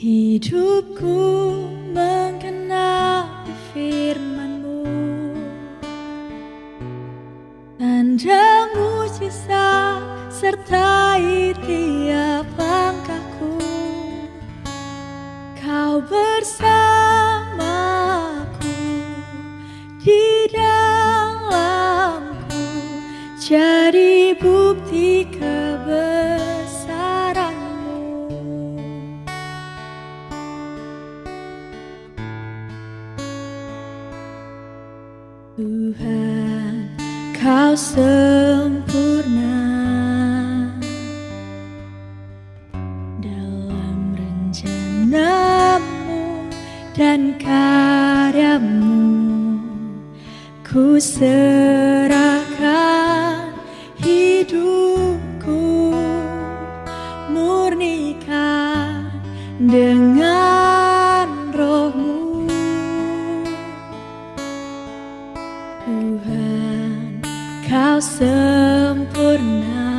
Hidupku menggenapi firman-Mu, tanda mujizat sertai tiap langkahku. Kau bersamaku di dalamku, jadi bukti kebesaran-Mu. Tuhan, Kau sempurna dalam rencana-Mu dan karya-Mu. Ku serahkan hidupku, murnikan dengan Roh-Mu. Tuhan, Kau sempurna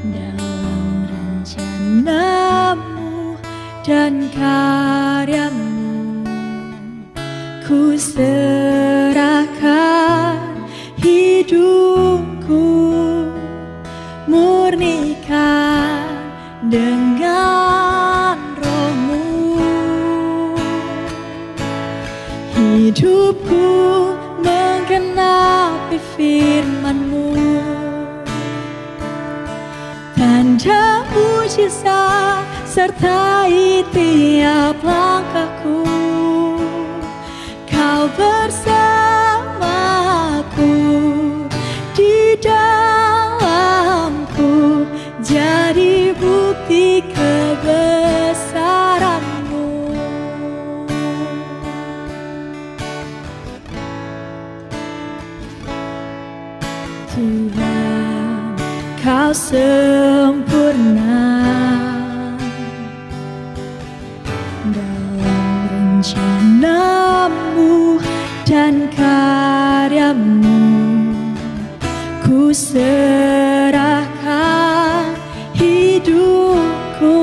dalam rencana-Mu dan karya-Mu. Ku serahkan hidupku, murnikan dengan Roh-Mu. Hidupku menggenapi firman-Mu, tanda mujizat sertai tiap langkahku. Kau bersamaku di dalamku, jadi bukti kebesaran-Mu. Tuhan, Kau sempurna dalam rencana-Mu dan karya-Mu. Ku serahkan hidupku,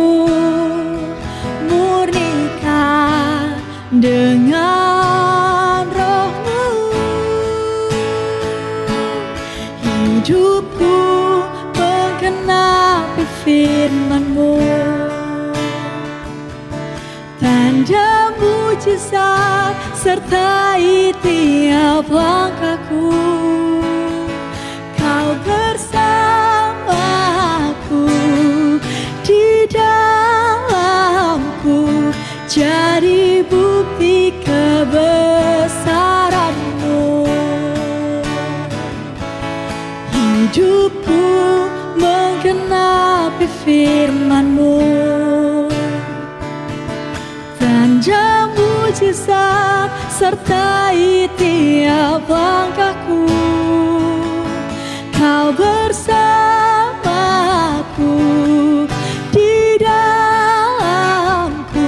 murnikan dengan Roh-Mu. Hidupku menggenapi firman-Mu, tanda mujizat sertai tiap langkahku. Kau bersamaku di dalamku, jadi bukti kebesaran-Mu. Hidupku menggenapi firman-Mu, tanda mujizat sertai tiap langkahku. Kau bersamaku di dalamku,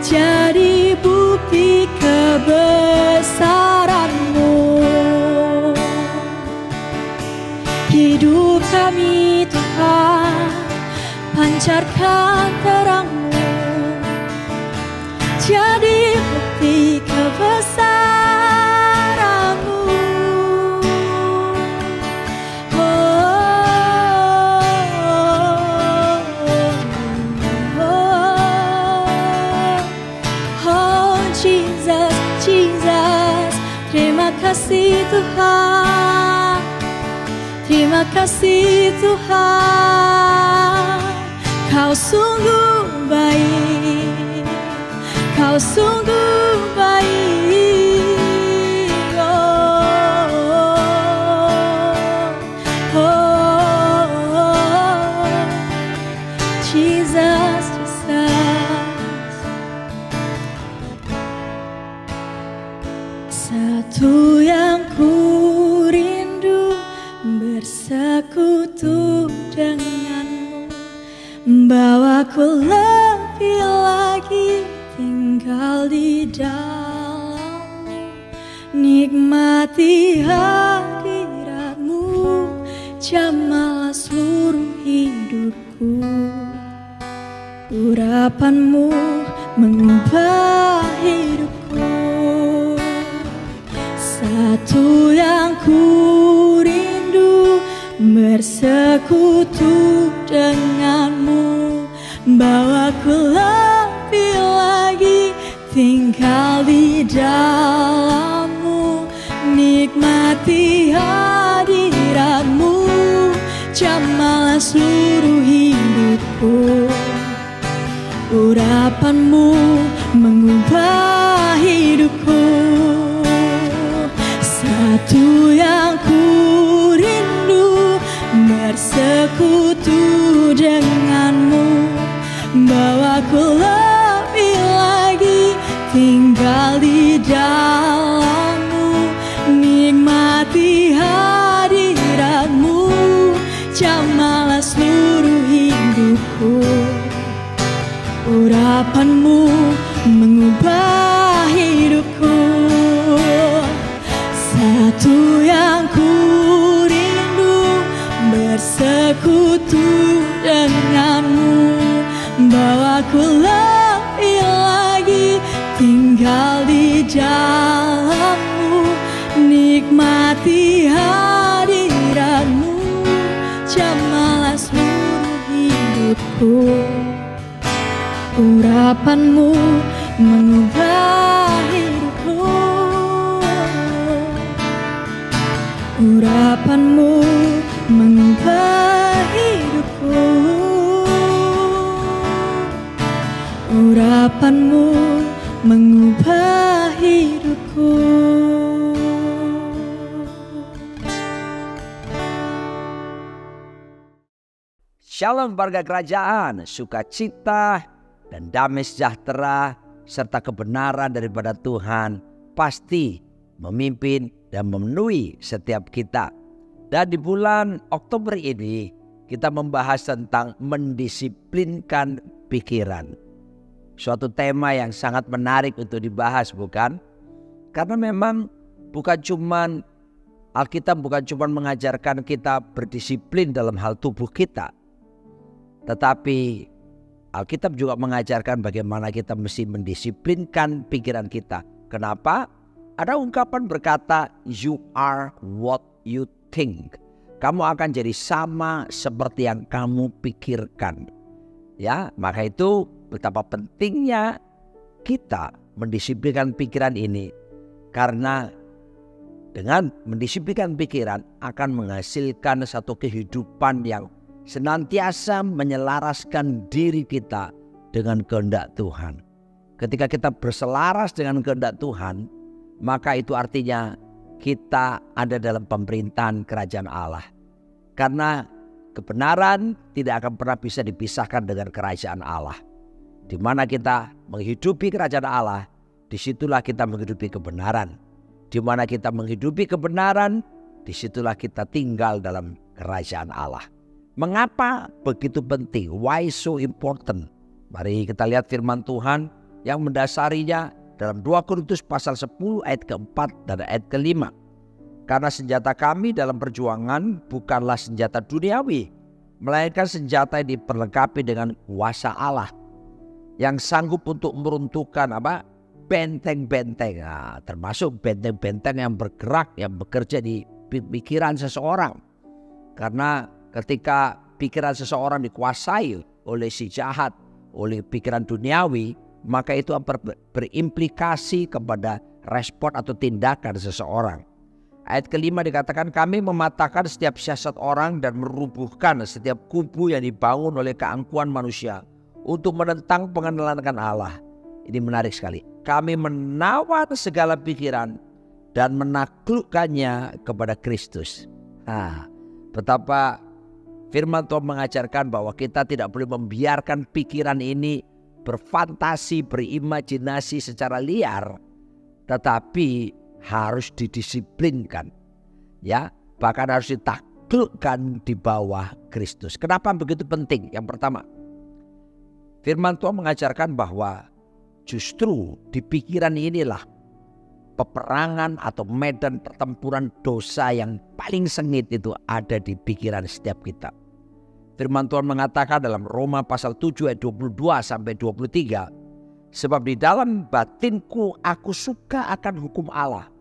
jadi bukti kebesaran-Mu. Hidup kami Tuhan, pancarkan terang-Mu, jadi bukti kebesaran-Mu. Oh, oh, oh, oh, Jesus, Jesus, terima kasih Tuhan, terima kasih Tuhan. Kau sungguh baik, Kau sungguh baik. Oh, oh, oh, oh. Jesus, Jesus. Satu yang ku rindu, bersekutu denganmu, bawaku lebih lagi tinggal di dalam-Mu, nikmati hadirat-Mu, jamalah seluruh hidupku. Urapanmu mengubah hidupku. Satu yang ku rindu, bersekutu denganmu. Bawaku lebih lagi tinggal di dalammu. Nikmati hadiratmu, jamalah seluruh hidupku. Urapanmu mengubah hidupku. Satu yang ku rindu, bersekutu denganmu. Bawaku lebih lagi tinggal di dalammu. Nikmati hadiratmu, jamalah seluruh hidupku. Urapanmu mengubah hidupku. Satu yang ku rindu, bersekutu denganmu. Bawaku lebih lagi tinggal di dalammu. Nikmati hadiratmu, jamalah seluruh hidupku. Urapanmu mengubah hidupku. Urapanmu mengubah hidupku. Urapanmu mengubah hidupku. Shalom warga kerajaan, sukacita dan damai sejahtera serta kebenaran daripada Tuhan pasti memimpin dan memenuhi setiap kita. Dan di bulan Oktober ini kita membahas tentang mendisiplinkan pikiran. Suatu tema yang sangat menarik untuk dibahas, bukan? Karena memang Alkitab bukan cuma mengajarkan kita berdisiplin dalam hal tubuh kita, tetapi Alkitab juga mengajarkan bagaimana kita mesti mendisiplinkan pikiran kita. Kenapa? Ada ungkapan berkata, you are what you think. Kamu akan jadi sama seperti yang kamu pikirkan. Ya, maka itu betapa pentingnya kita mendisiplinkan pikiran ini. Karena dengan mendisiplinkan pikiran akan menghasilkan satu kehidupan yang senantiasa menyelaraskan diri kita dengan kehendak Tuhan. Ketika kita berselaras dengan kehendak Tuhan, maka itu artinya kita ada dalam pemerintahan kerajaan Allah. Karena kebenaran tidak akan pernah bisa dipisahkan dengan kerajaan Allah. Di mana kita menghidupi kerajaan Allah, disitulah kita menghidupi kebenaran. Di mana kita menghidupi kebenaran, disitulah kita tinggal dalam kerajaan Allah. Mengapa begitu penting? Why so important? Mari kita lihat firman Tuhan yang mendasarinya dalam 2 Korintus pasal 10 ayat keempat dan ayat kelima. Karena senjata kami dalam perjuangan bukanlah senjata duniawi, melainkan senjata yang diperlengkapi dengan kuasa Allah yang sanggup untuk meruntuhkan benteng-benteng, termasuk benteng-benteng yang bergerak, yang bekerja di pikiran seseorang. Karena ketika pikiran seseorang dikuasai oleh si jahat, oleh pikiran duniawi, maka itu berimplikasi kepada respon atau tindakan seseorang. Ayat kelima dikatakan, kami mematahkan setiap siasat orang dan merubuhkan setiap kubu yang dibangun oleh keangkuhan manusia untuk menentang pengenalan akan Allah. Ini menarik sekali. Kami menawar segala pikiran dan menaklukkannya kepada Kristus. Betapa firman Tuhan mengajarkan bahwa kita tidak boleh membiarkan pikiran ini berfantasi, berimajinasi secara liar, tetapi harus didisiplinkan, ya, bahkan harus ditaklukkan di bawah Kristus. Kenapa begitu penting? Yang pertama, firman Tuhan mengajarkan bahwa justru di pikiran inilah peperangan atau medan pertempuran dosa yang paling sengit itu ada di pikiran setiap kita. Firman Tuhan mengatakan dalam Roma pasal 7 ayat 22 sampai 23. Sebab di dalam batinku aku suka akan hukum Allah.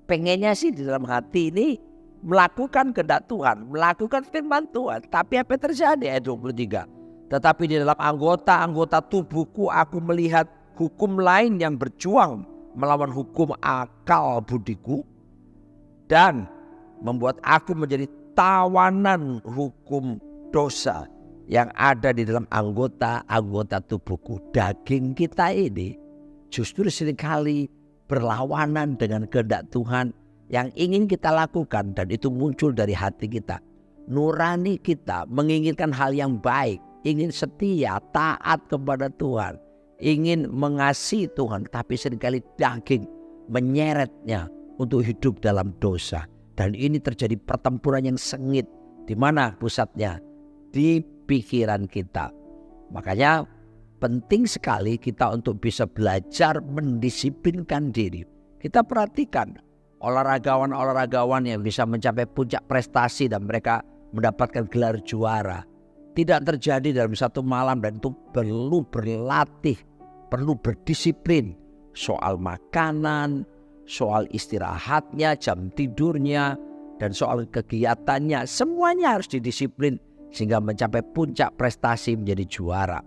Pengennya sih di dalam hati ini melakukan kehendak Tuhan, melakukan firman Tuhan. Tapi apa yang terjadi ayat 23. Tetapi di dalam anggota-anggota tubuhku aku melihat hukum lain yang berjuang melawan hukum akal budiku. Dan membuat aku menjadi tawanan hukum dosa yang ada di dalam anggota-anggota tubuhku. Daging kita ini justru seringkali berlawanan dengan kehendak Tuhan yang ingin kita lakukan, dan itu muncul dari hati kita. Nurani kita menginginkan hal yang baik, ingin setia, taat kepada Tuhan, ingin mengasihi Tuhan, tapi seringkali daging menyeretnya untuk hidup dalam dosa. Dan ini terjadi pertempuran yang sengit. Di mana pusatnya? Di pikiran kita. Makanya penting sekali kita untuk bisa belajar mendisiplinkan diri. Kita perhatikan olahragawan-olahragawan yang bisa mencapai puncak prestasi dan mereka mendapatkan gelar juara. Tidak terjadi dalam satu malam, dan itu perlu berlatih, perlu berdisiplin. Soal makanan, soal istirahatnya, jam tidurnya, dan soal kegiatannya, semuanya harus didisiplin sehingga mencapai puncak prestasi menjadi juara.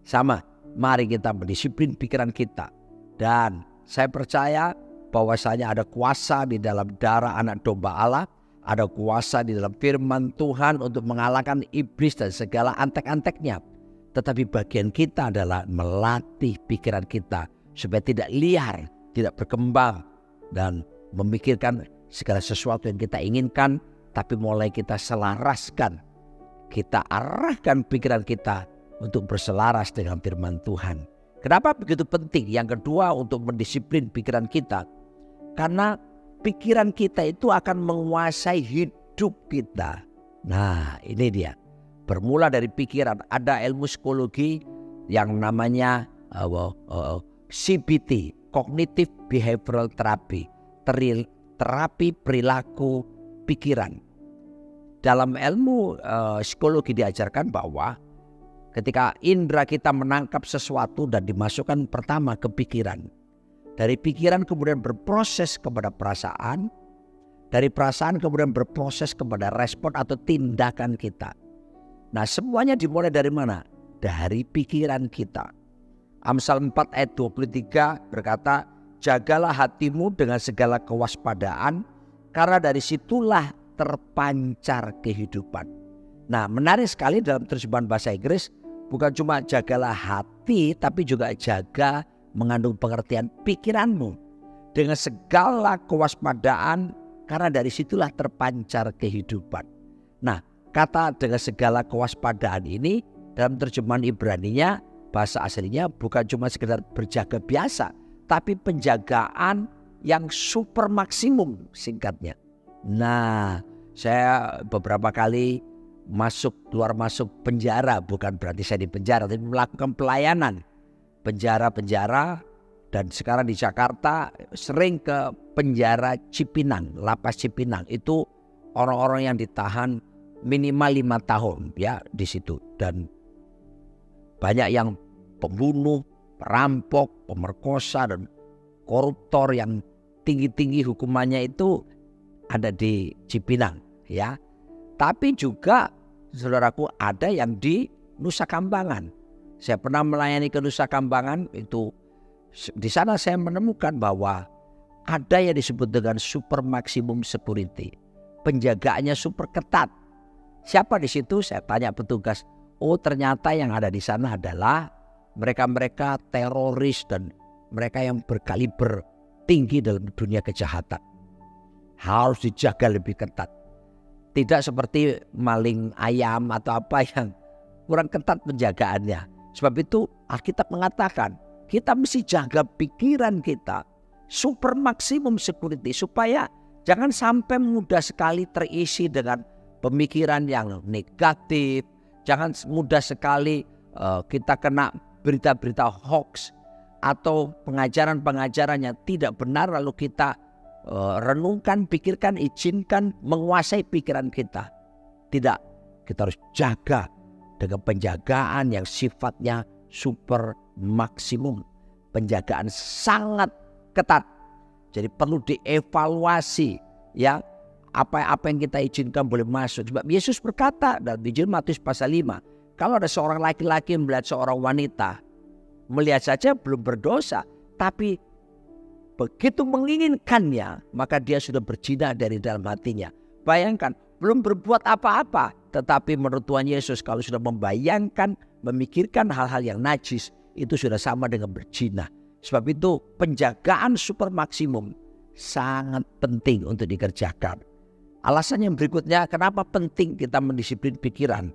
Sama, mari kita mendisiplin pikiran kita. Dan saya percaya bahwasanya ada kuasa di dalam darah anak domba Allah, ada kuasa di dalam firman Tuhan untuk mengalahkan iblis dan segala antek-anteknya. Tetapi bagian kita adalah melatih pikiran kita supaya tidak liar, tidak berkembang, dan memikirkan segala sesuatu yang kita inginkan, tapi mulai kita selaraskan. Kita arahkan pikiran kita untuk berselaras dengan firman Tuhan. Kenapa begitu penting? Yang kedua, untuk mendisiplin pikiran kita. Karena pikiran kita itu akan menguasai hidup kita. Nah, ini dia. Bermula dari pikiran. Ada ilmu psikologi yang namanya CBT, Cognitive Behavioral Therapy, terapi perilaku pikiran. Dalam ilmu psikologi diajarkan bahwa ketika indera kita menangkap sesuatu dan dimasukkan pertama ke pikiran, dari pikiran kemudian berproses kepada perasaan, dari perasaan kemudian berproses kepada respon atau tindakan kita. Nah, semuanya dimulai dari mana? Dari pikiran kita. Amsal 4 ayat 23 berkata, jagalah hatimu dengan segala kewaspadaan, karena dari situlah terpancar kehidupan. Nah, menarik sekali dalam terjemahan bahasa Inggris, bukan cuma jagalah hati, tapi juga jaga mengandung pengertian pikiranmu dengan segala kewaspadaan, karena dari situlah terpancar kehidupan. Nah, kata dengan segala kewaspadaan ini dalam terjemahan Ibraninya, bahasa aslinya bukan cuma sekedar berjaga biasa, tapi penjagaan yang super maksimum singkatnya. Nah, saya beberapa kali keluar masuk penjara, bukan berarti saya di penjara, tapi melakukan pelayanan penjara-penjara. Dan sekarang di Jakarta sering ke penjara Cipinang, lapas Cipinang. Itu orang-orang yang ditahan minimal 5 tahun ya di situ. Dan banyak yang pembunuh, perampok, pemerkosa, dan koruptor yang tinggi-tinggi hukumannya itu ada di Cipinang ya. Tapi juga saudaraku ada yang di Nusa Kambangan. Saya pernah melayani ke Nusa Kambangan, itu di sana saya menemukan bahwa ada yang disebut dengan super maksimum security. Penjagaannya super ketat. Siapa di situ? Saya tanya petugas. Oh, ternyata yang ada di sana adalah mereka-mereka teroris dan mereka yang berkaliber tinggi dalam dunia kejahatan. Harus dijaga lebih ketat. Tidak seperti maling ayam atau apa yang kurang ketat penjagaannya. Sebab itu Alkitab mengatakan kita mesti jaga pikiran kita super maksimum security, supaya jangan sampai mudah sekali terisi dengan pemikiran yang negatif. Jangan mudah sekali kita kena berita-berita hoax atau pengajaran-pengajaran yang tidak benar, lalu kita renungkan, pikirkan, izinkan menguasai pikiran kita. Tidak, kita harus jaga dengan penjagaan yang sifatnya super maksimum. Penjagaan sangat ketat. Jadi perlu dievaluasi ya, apa yang kita izinkan boleh masuk. Sebab Yesus berkata dalam Injil Matius pasal 5, kalau ada seorang laki-laki melihat seorang wanita, melihat saja belum berdosa, tapi begitu menginginkannya, maka dia sudah berzina dari dalam hatinya. Bayangkan, belum berbuat apa-apa, tetapi menurut Tuhan Yesus kalau sudah membayangkan, memikirkan hal-hal yang najis, itu sudah sama dengan berzina. Sebab itu penjagaan super maksimum sangat penting untuk dikerjakan. Alasan yang berikutnya, kenapa penting kita mendisiplin pikiran?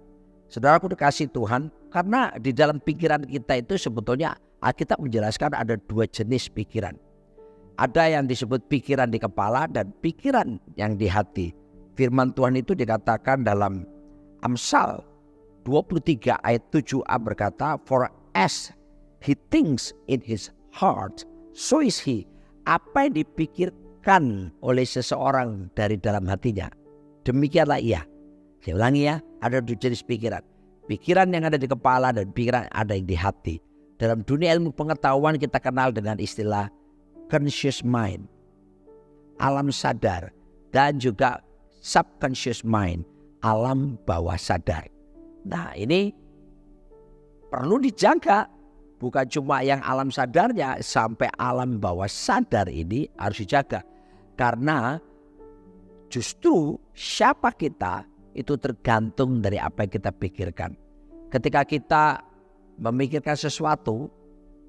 Saudaraku dikasih Tuhan, karena di dalam pikiran kita itu sebetulnya Alkitab menjelaskan ada 2 jenis pikiran. Ada yang disebut pikiran di kepala dan pikiran yang di hati. Firman Tuhan itu dikatakan dalam Amsal 23 ayat 7a berkata, "For as he thinks in his heart, so is he." Apa yang dipikirkan oleh seseorang dari dalam hatinya, demikianlah ia. Saya ulangi ya, ada 2 jenis pikiran. Pikiran yang ada di kepala dan pikiran ada yang di hati. Dalam dunia ilmu pengetahuan kita kenal dengan istilah conscious mind, alam sadar, dan juga subconscious mind, alam bawah sadar. Nah, ini perlu dijaga. Bukan cuma yang alam sadarnya, sampai alam bawah sadar ini harus dijaga. Karena justru siapa kita itu tergantung dari apa yang kita pikirkan. Ketika kita memikirkan sesuatu,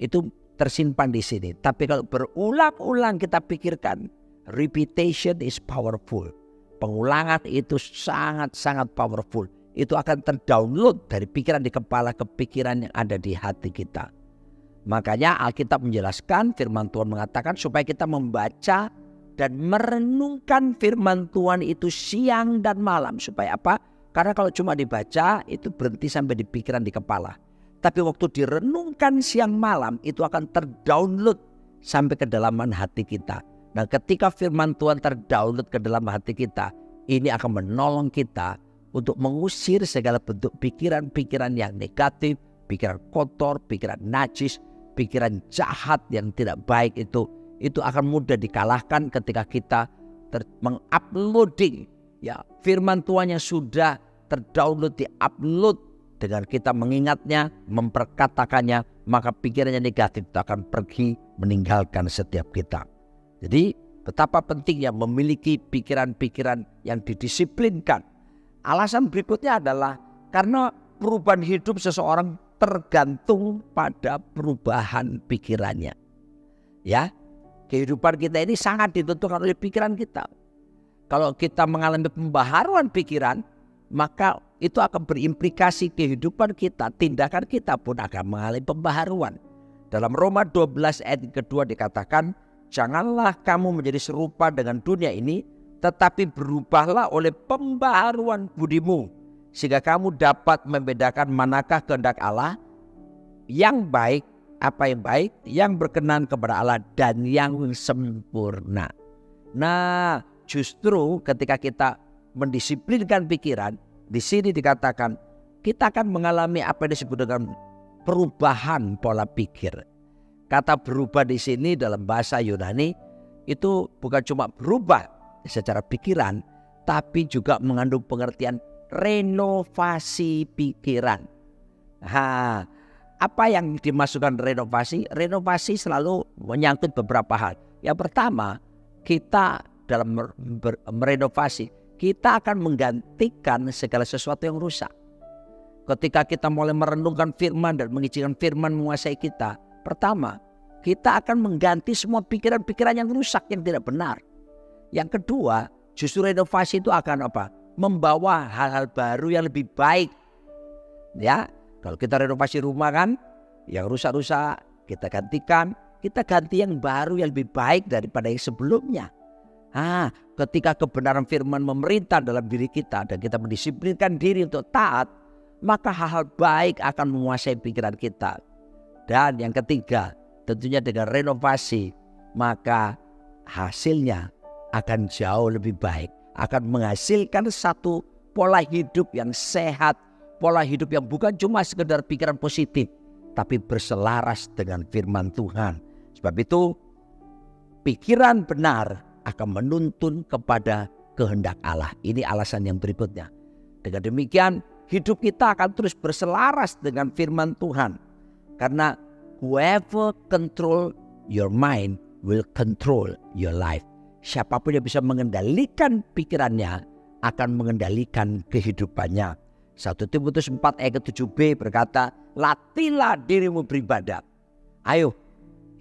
itu tersimpan di sini. Tapi kalau berulang-ulang kita pikirkan, repetition is powerful. Pengulangan itu sangat-sangat powerful. Itu akan terdownload dari pikiran di kepala ke pikiran yang ada di hati kita. Makanya Alkitab menjelaskan, firman Tuhan mengatakan supaya kita membaca dan merenungkan firman Tuhan itu siang dan malam. Supaya apa? Karena kalau cuma dibaca itu berhenti sampai di pikiran di kepala. Tapi waktu direnungkan siang malam itu akan terdownload sampai ke dalaman hati kita. Nah, ketika firman Tuhan terdownload ke dalam hati kita, ini akan menolong kita untuk mengusir segala bentuk pikiran-pikiran yang negatif, pikiran kotor, pikiran najis, pikiran jahat yang tidak baik itu akan mudah dikalahkan ketika kita menguploading ya firman Tuhan yang sudah terdownload, diupload. Dengan kita mengingatnya, memperkatakannya, maka pikirannya negatif itu akan pergi meninggalkan setiap kita. Jadi betapa pentingnya memiliki pikiran-pikiran yang didisiplinkan. Alasan berikutnya adalah karena perubahan hidup seseorang tergantung pada perubahan pikirannya. Ya, kehidupan kita ini sangat ditentukan oleh pikiran kita. Kalau kita mengalami pembaharuan pikiran, maka itu akan berimplikasi kehidupan kita, tindakan kita pun akan mengalami pembaharuan. Dalam Roma 12 ayat kedua dikatakan, janganlah kamu menjadi serupa dengan dunia ini, tetapi berubahlah oleh pembaharuan budimu, sehingga kamu dapat membedakan manakah kehendak Allah, yang baik, apa yang baik, yang berkenan kepada Allah, dan yang sempurna. Nah, justru ketika kita mendisiplinkan pikiran, di sini dikatakan kita akan mengalami apa yang disebut dengan perubahan pola pikir. Kata berubah di sini dalam bahasa Yunani itu bukan cuma berubah secara pikiran, tapi juga mengandung pengertian renovasi pikiran. Apa yang dimasukkan renovasi? Renovasi selalu menyangkut beberapa hal. Yang pertama, kita dalam merenovasi, kita akan menggantikan segala sesuatu yang rusak. Ketika kita mulai merenungkan firman dan mengizinkan firman menguasai kita, pertama, kita akan mengganti semua pikiran-pikiran yang rusak, yang tidak benar. Yang kedua, justru renovasi itu akan apa? Membawa hal-hal baru yang lebih baik. Ya, kalau kita renovasi rumah kan, yang rusak-rusak kita gantikan, kita ganti yang baru yang lebih baik daripada yang sebelumnya. Ketika kebenaran firman memerintah dalam diri kita dan kita mendisiplinkan diri untuk taat, maka hal-hal baik akan menguasai pikiran kita. Dan yang ketiga, tentunya dengan renovasi, maka hasilnya akan jauh lebih baik, akan menghasilkan satu pola hidup yang sehat, pola hidup yang bukan cuma sekedar pikiran positif, tapi berselaras dengan firman Tuhan. Sebab itu pikiran benar akan menuntun kepada kehendak Allah. Ini alasan yang berikutnya. Dengan demikian hidup kita akan terus berselaras dengan firman Tuhan. Karena whoever control your mind will control your life. Siapapun yang bisa mengendalikan pikirannya akan mengendalikan kehidupannya. 1 Timotius 4 ayat 7b berkata, latihlah dirimu beribadah. Ayo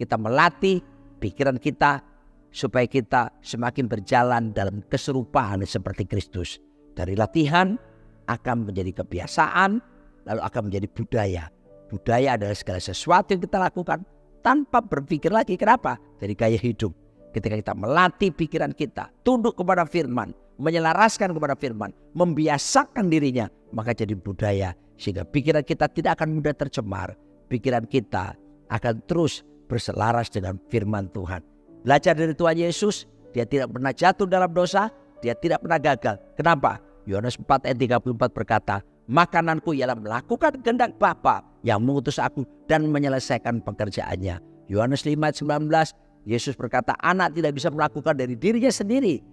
kita melatih pikiran kita supaya kita semakin berjalan dalam keserupaan seperti Kristus. Dari latihan akan menjadi kebiasaan, lalu akan menjadi budaya. Budaya adalah segala sesuatu yang kita lakukan tanpa berpikir lagi. Kenapa? Dari gaya hidup. Ketika kita melatih pikiran kita, tunduk kepada firman, menyelaraskan kepada firman, membiasakan dirinya, maka jadi budaya. Sehingga pikiran kita tidak akan mudah tercemar. Pikiran kita akan terus berselaras dengan firman Tuhan. Belajar dari Tuhan Yesus, dia tidak pernah jatuh dalam dosa, dia tidak pernah gagal. Kenapa? Yohanes 4 ayat 34 berkata, makananku ialah melakukan kehendak Bapa yang mengutus aku dan menyelesaikan pekerjaannya. Yohanes 5 ayat 19, Yesus berkata, anak tidak bisa melakukan dari dirinya sendiri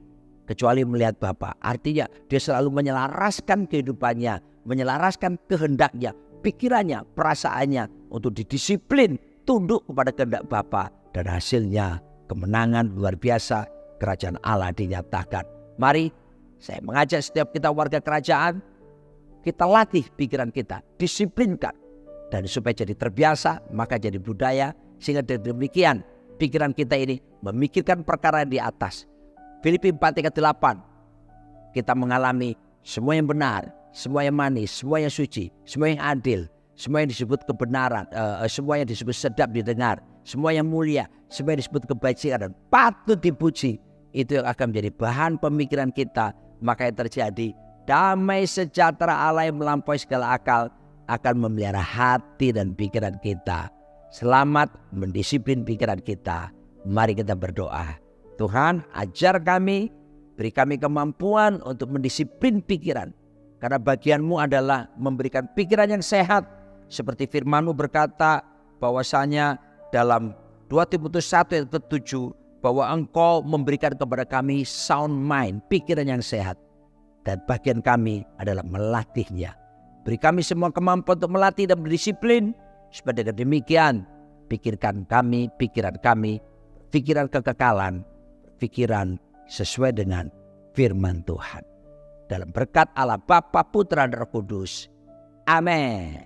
kecuali melihat Bapa. Artinya dia selalu menyelaraskan kehidupannya, menyelaraskan kehendaknya, pikirannya, perasaannya untuk didisiplin, tunduk kepada kehendak Bapa, dan hasilnya kemenangan luar biasa, kerajaan Allah dinyatakan. Mari saya mengajak setiap kita warga kerajaan, kita latih pikiran kita, disiplinkan. Dan supaya jadi terbiasa, maka jadi budaya. Sehingga demikian pikiran kita ini memikirkan perkara yang di atas. Filipi 4 ayat 8, kita mengalami semua yang benar, semua yang manis, semua yang suci, semua yang adil, semua yang disebut kebenaran, semua yang disebut sedap didengar, semua yang mulia, semua yang disebut kebajikan dan patut dipuji. Itu yang akan menjadi bahan pemikiran kita. Maka yang terjadi, damai sejahtera Allah yang melampaui segala akal akan memelihara hati dan pikiran kita. Selamat mendisiplin pikiran kita. Mari kita berdoa. Tuhan, ajar kami, beri kami kemampuan untuk mendisiplin pikiran. Karena bagian-Mu adalah memberikan pikiran yang sehat. Seperti firman-Mu berkata bahwasanya dalam 2 Timotius 1 ayat 7, bahwa Engkau memberikan kepada kami sound mind, pikiran yang sehat. Dan bagian kami adalah melatihnya. Beri kami semua kemampuan untuk melatih dan berdisiplin. Supaya dengan demikian pikiran kami, pikiran kekekalan, pikiran sesuai dengan firman Tuhan. Dalam berkat Allah Bapa, Putra, dan Roh Kudus. Amin.